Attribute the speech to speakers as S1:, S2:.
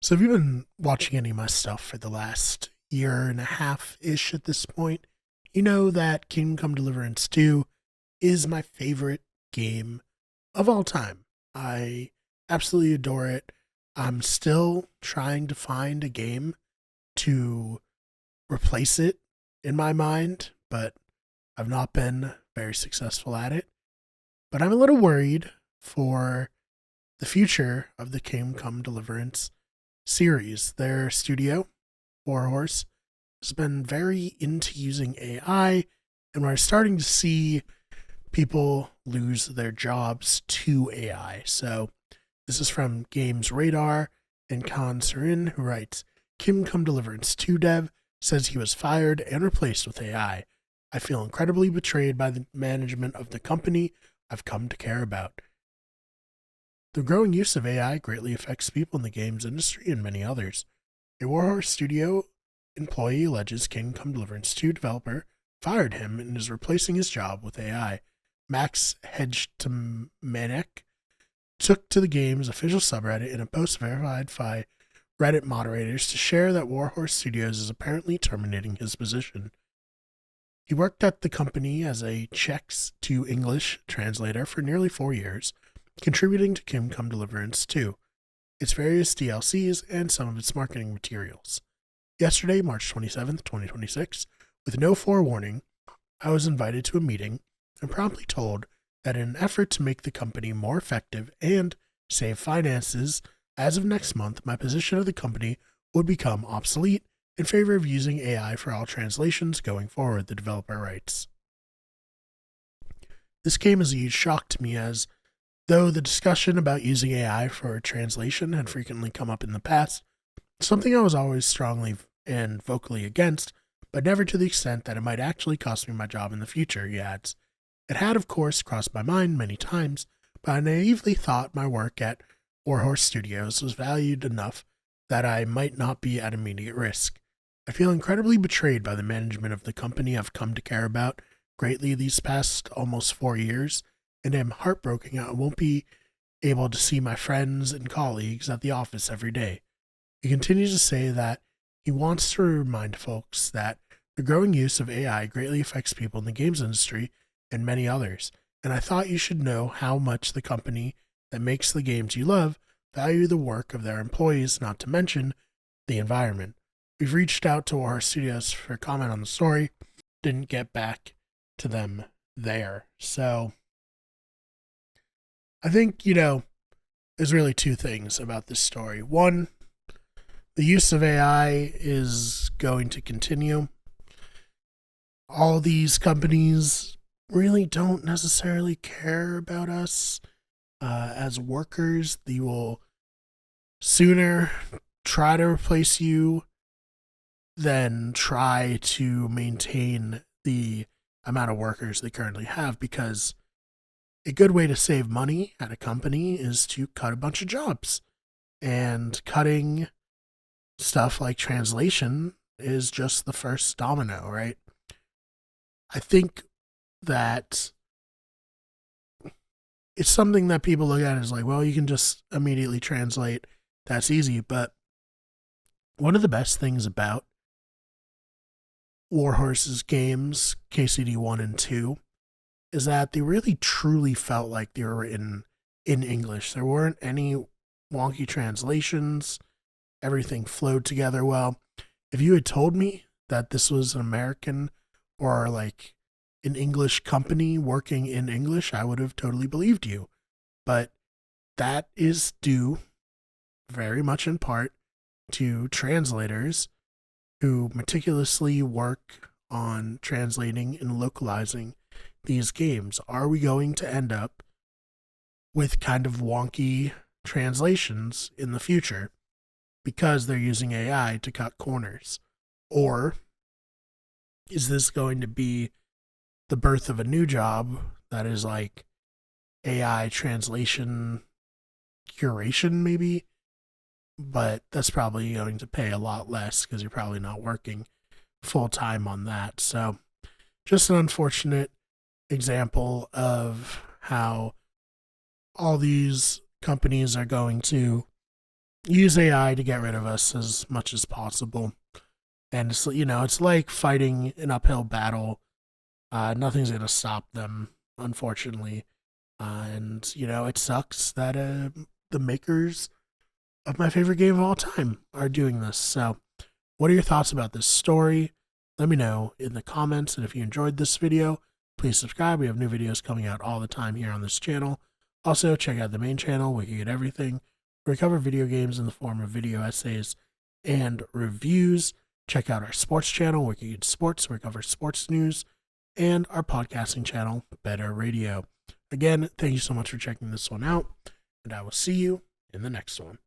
S1: So have you been watching any of my stuff for the last year and a half-ish at this point? You know that Kingdom Come Deliverance 2 is my favorite game of all time. I absolutely adore it. I'm still trying to find a game to replace it in my mind, but I've not been very successful at it. But I'm a little worried for the future of the Kingdom Come Deliverance series. Their studio, Warhorse, has been very into using AI, and we're starting to see people lose their jobs to AI. So this is from Games Radar and Khan Surin, who writes, Kingdom Come Deliverance 2 dev says he was fired and replaced with AI. I feel incredibly betrayed by the management of the company I've come to care about. The growing use of AI greatly affects people in the games industry and many others. A Warhorse Studio employee alleges Kingdom Come Deliverance 2 developer fired him and is replacing his job with AI. Max Hedgemanek took to the game's official subreddit in a post verified by Reddit moderators to share that Warhorse Studios is apparently terminating his position. He worked at the company as a Czech to English translator for nearly 4 years, contributing to Kingdom Come Deliverance 2, its various DLCs, and some of its marketing materials. Yesterday, March 27th, 2026, with no forewarning, I was invited to a meeting and promptly told that in an effort to make the company more effective and save finances, as of next month, my position at the company would become obsolete in favor of using AI for all translations going forward, the developer writes. This came as a huge shock to me, as though the discussion about using AI for translation had frequently come up in the past, something I was always strongly and vocally against, but never to the extent that it might actually cost me my job in the future, he adds. It had, of course, crossed my mind many times, but I naively thought my work at Warhorse Studios was valued enough that I might not be at immediate risk. I feel incredibly betrayed by the management of the company I've come to care about greatly these past almost 4 years, and am heartbroken I won't be able to see my friends and colleagues at the office every day. He continues to say that he wants to remind folks that the growing use of AI greatly affects people in the games industry and many others, and I thought you should know how much the company that makes the games you love value the work of their employees, not to mention the environment. We've reached out to our studios for comment on the story, didn't get back to them there. So I think, there's really two things about this story. One, the use of AI is going to continue. All these companies really don't necessarily care about us as workers. They will sooner try to replace you than try to maintain the amount of workers they currently have, because a good way to save money at a company is to cut a bunch of jobs. And cutting stuff like translation is just the first domino, right? I think that it's something that people look at as like, well, you can just immediately translate. That's easy. But one of the best things about Warhorse's games, KCD 1 and 2, is that they really truly felt like they were written in English. There weren't any wonky translations. Everything flowed together well. If you had told me that this was an American or like an English company working in English, I would have totally believed you. But that is due very much in part to translators who meticulously work on translating and localizing these games. Are we going to end up with kind of wonky translations in the future because they're using AI to cut corners? Or is this going to be the birth of a new job that is like AI translation curation, maybe? But that's probably going to pay a lot less because you're probably not working full time on that. So, just an unfortunate example of how all these companies are going to use AI to get rid of us as much as possible. And it's, it's like fighting an uphill battle. Nothing's gonna stop them, unfortunately. And it sucks that the makers of my favorite game of all time are doing this. So, what are your thoughts about this story? Let me know in the comments. And if you enjoyed this video, please subscribe. We have new videos coming out all the time here on this channel. Also, check out the main channel where you get everything. We cover video games in the form of video essays and reviews. Check out our sports channel where you get sports, where we cover sports news, and our podcasting channel, Better Radio. Again, thank you so much for checking this one out, and I will see you in the next one.